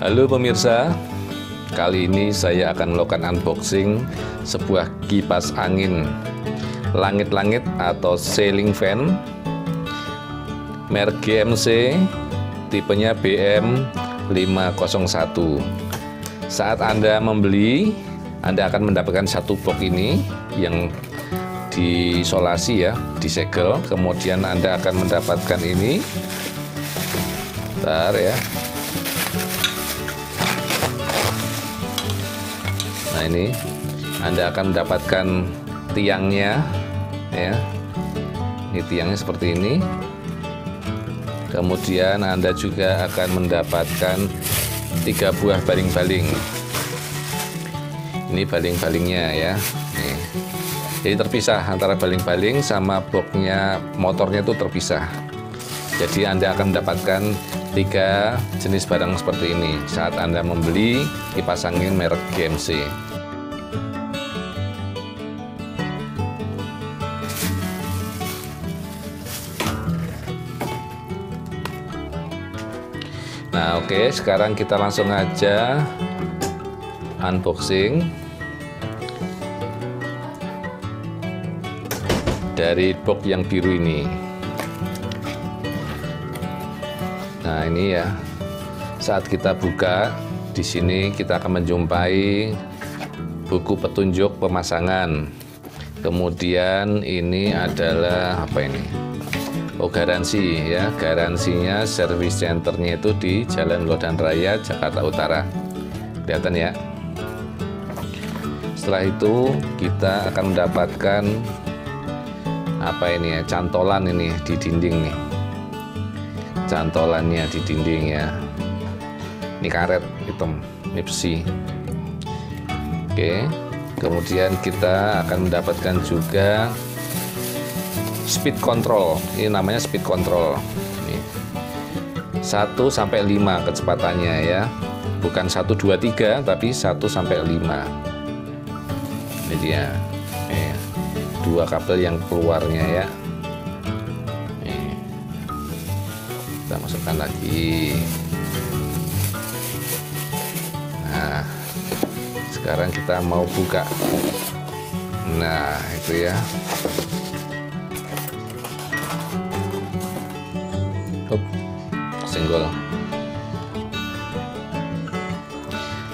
Halo pemirsa, kali ini saya akan melakukan unboxing sebuah kipas angin langit-langit atau ceiling fan merek GMC, tipenya BM501. Saat Anda membeli, Anda akan mendapatkan satu box ini yang diisolasi ya, disegel. Kemudian Anda akan mendapatkan ini. Bentar ya. Nah, ini Anda akan mendapatkan tiangnya ya. Ini tiangnya seperti ini. Kemudian Anda juga akan mendapatkan 3 buah baling-baling. Ini baling-balingnya ya. Nih. Jadi terpisah antara baling-baling sama boxnya, motornya itu terpisah. Jadi Anda akan mendapatkan 3 jenis barang seperti ini saat Anda membeli kipas angin merek GMC. Nah, oke, sekarang kita langsung aja unboxing dari box yang biru ini. Nah, ini ya. Saat kita buka, di sini kita akan menjumpai buku petunjuk pemasangan. Kemudian ini adalah apa ini? Oh, garansi ya. Garansinya service centernya itu di Jalan Lodan Raya, Jakarta Utara. Kelihatan ya. Setelah itu kita akan mendapatkan apa ini ya? Cantolan ini di dinding nih. Cantolannya di dinding ya. Ini karet hitam, ini besi. Oke. Kemudian kita akan mendapatkan juga speed control. Ini namanya speed control. Ini 1 sampai 5 kecepatannya ya. Bukan 1 2 3 tapi 1 sampai 5. Ini dia. Nih, 2 kabel yang keluarnya ya. Nih. Kita masukkan lagi. Nah, sekarang kita mau buka. Nah, itu ya. Senggol.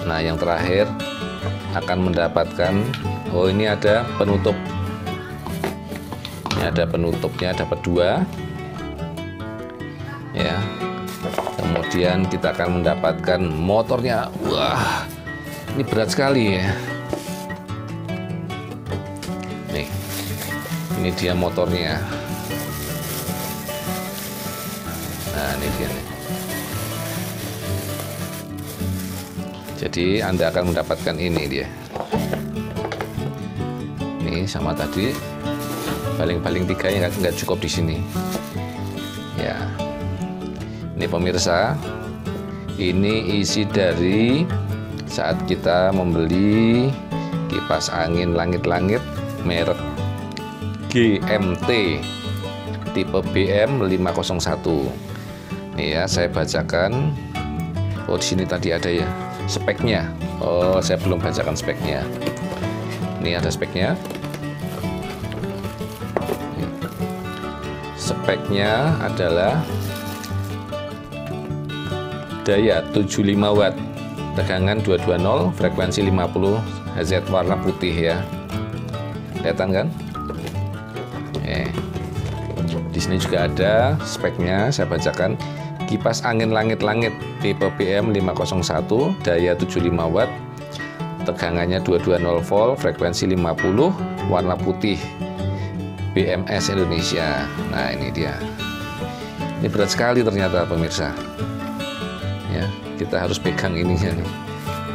Nah, yang terakhir akan mendapatkan, oh ini ada penutup. Ini ada penutupnya, dapat 2 ya. Kemudian kita akan mendapatkan motornya. Wah, ini berat sekali ya. Nih, ini dia motornya. Nah, ini dia nih. Jadi Anda akan mendapatkan ini dia. Ini sama tadi baling-baling 3 yang nggak cukup di sini. Ya. Ini pemirsa, ini isi dari saat kita membeli kipas angin langit-langit merek GMT tipe BM501. Nih ya, saya bacakan. Oh, di sini tadi ada ya speknya. Oh, saya belum bacakan speknya. Ini ada speknya. Speknya adalah daya 75 watt, tegangan 220, frekuensi 50 Hz, warna putih ya. Kelihatan kan? Di sini juga ada speknya, saya bacakan. Kipas angin langit-langit tipe BM501, daya 75 watt, tegangannya 220 volt, frekuensi 50, warna putih, BMS Indonesia. Nah, ini dia. Ini berat sekali ternyata pemirsa. Ya, kita harus pegang ininya nih.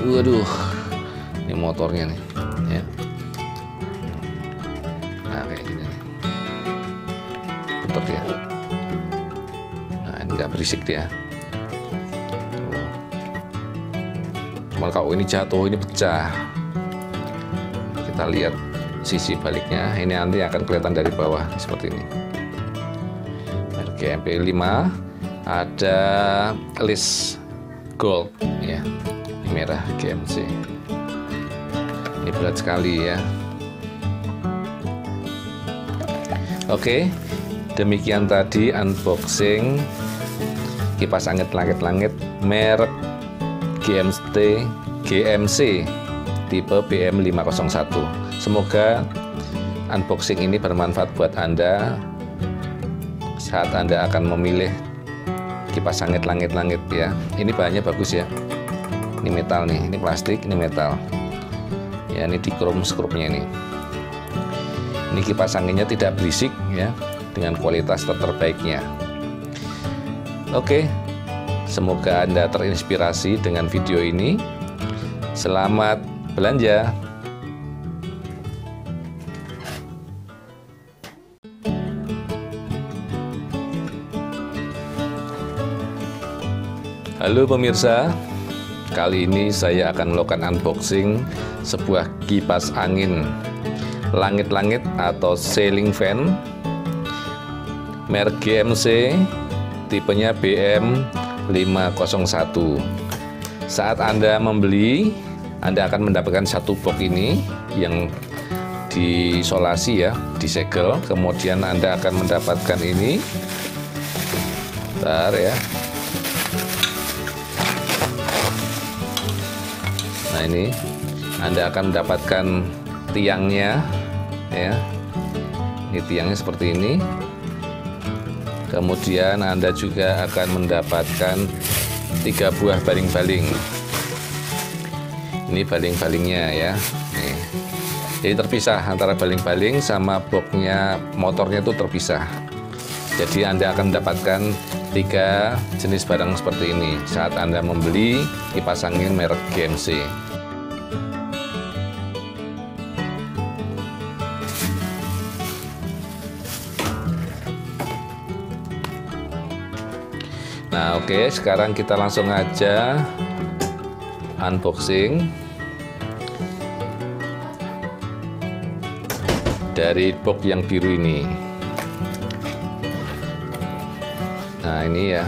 Waduh, ini motornya nih. Ya. Nah, kayak gini nih. Putar dia. Nah, ini nggak berisik dia. Cuman kalau ini jatuh, ini pecah. Kita lihat sisi baliknya. Ini nanti akan kelihatan dari bawah seperti ini. GMP5 ada list gold ya, ini merah GMC. Ini berat sekali ya. Oke, demikian tadi unboxing kipas angin langit-langit merek GMC tipe BM501. Semoga unboxing ini bermanfaat buat Anda saat Anda akan memilih kipas angin langit-langit ya. Ini bahannya bagus ya. Ini metal nih, ini plastik, ini metal. Ya, ini di chrome skrupnya ini. Ini kipas anginnya tidak berisik ya, dengan kualitas terbaiknya. Oke, semoga Anda terinspirasi dengan video ini. Selamat belanja. Halo pemirsa, kali ini saya akan melakukan unboxing sebuah kipas angin langit-langit atau ceiling fan merek GMC, tipenya BM501. Saat Anda membeli, Anda akan mendapatkan satu box ini yang diisolasi ya, disegel. Kemudian Anda akan mendapatkan ini. Bentar ya. Nah, ini Anda akan mendapatkan tiangnya ya. Ini tiangnya seperti ini. Kemudian Anda juga akan mendapatkan 3 buah baling-baling. Ini baling-balingnya ya. Nih. Jadi terpisah antara baling-baling sama boxnya, motornya itu terpisah. Jadi Anda akan mendapatkan 3 jenis barang seperti ini saat Anda membeli kipas angin merek GMC. Nah, oke, sekarang kita langsung aja unboxing dari box yang biru ini. Nah, ini ya.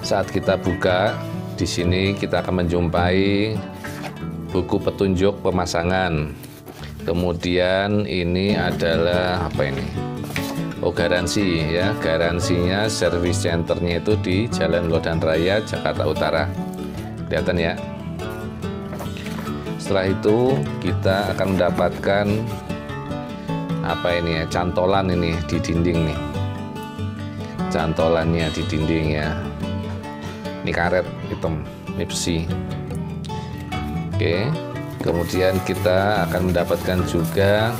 Saat kita buka, di sini kita akan menjumpai buku petunjuk pemasangan. Kemudian ini adalah apa ini? Oh, garansi ya, garansinya service centernya itu di Jalan Lodan Raya, Jakarta Utara. Kelihatan ya. Setelah itu kita akan mendapatkan apa ini ya, cantolan ini di dinding nih. Cantolannya di dinding ya. Ini karet hitam, ini besi. Oke, kemudian kita akan mendapatkan juga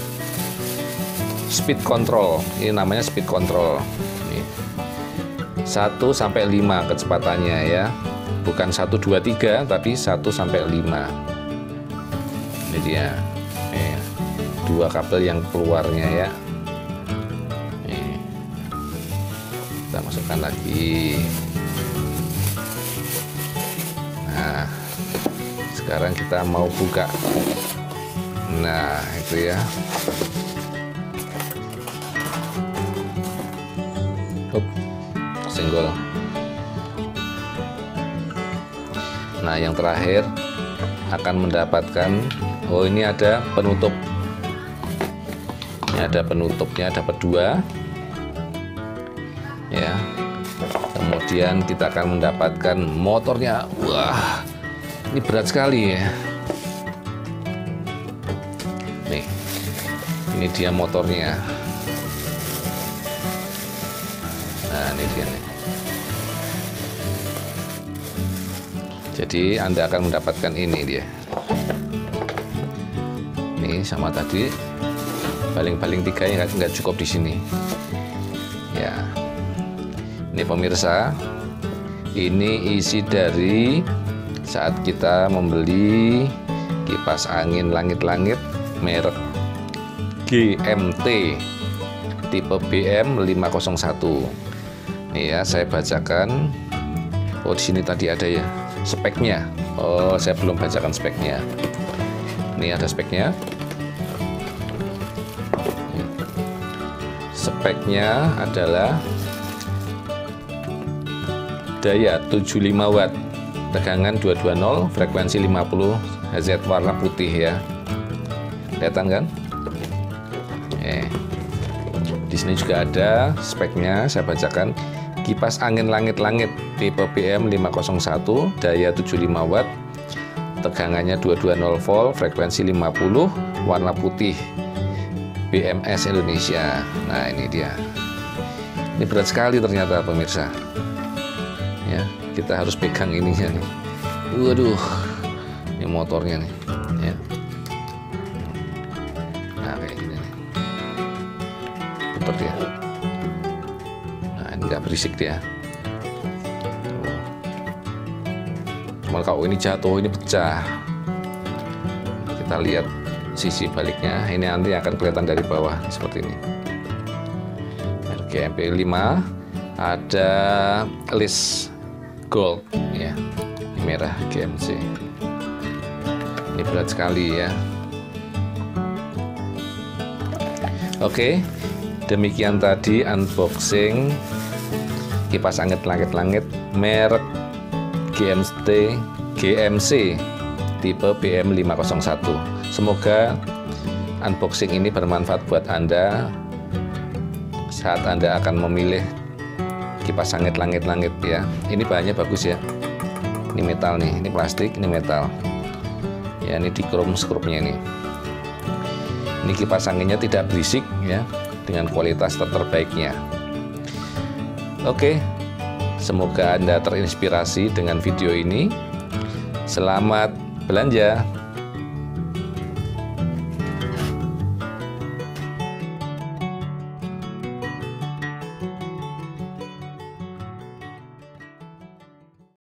speed control. Ini namanya speed control. Nih. 1 sampai 5 kecepatannya ya. Bukan 1 2 3 tapi 1 sampai 5. Ini dia. Nih. 2 kabel yang keluarnya ya. Nih. Kita masukkan lagi. Nah, sekarang kita mau buka. Nah, itu ya. Senggol. Nah, yang terakhir akan mendapatkan, oh ini ada penutup. Ini ada penutupnya, dapat 2 ya. Kemudian kita akan mendapatkan motornya. Wah, ini berat sekali ya. Nih, ini dia motornya. Nah, ini dia nih. Jadi Anda akan mendapatkan ini dia. Ini sama tadi baling-baling 3 yang nggak cukup di sini. Ya. Ini pemirsa, ini isi dari saat kita membeli kipas angin langit-langit merek GMT tipe BM501. Nih ya, saya bacakan. Oh, di sini tadi ada ya speknya. Oh, saya belum bacakan speknya. Ini ada speknya. Speknya adalah daya 75 watt tegangan 220, frekuensi 50 Hz, warna putih ya. Kelihatan kan? Di sini juga ada speknya, saya bacakan. Kipas angin langit-langit tipe PM501, daya 75 watt, tegangannya 220 volt, frekuensi 50, warna putih, BMS Indonesia. Nah, ini dia. Ini berat sekali ternyata pemirsa. Ya, kita harus pegang ininya nih. Waduh, ini motornya nih. Ya. Nah, kayak gini nih. Putar dia. Nah, ini nggak berisik dia. Cuma kalau ini jatuh, ini pecah. Kita lihat sisi baliknya. Ini nanti akan kelihatan dari bawah seperti ini. RGMP 5 ada list gold ya, ini merah GMC. Ini berat sekali ya. Oke, demikian tadi unboxing kipas angin langit-langit merek GMC tipe PM501. Semoga unboxing ini bermanfaat buat Anda saat Anda akan memilih kipas angin langit-langit ya. Ini bahannya bagus ya. Ini metal nih, ini plastik, ini metal. Ya, ini di chrome skrupnya ini. Ini kipas anginnya tidak berisik ya, dengan kualitas terbaiknya. Oke, semoga Anda terinspirasi dengan video ini. Selamat belanja.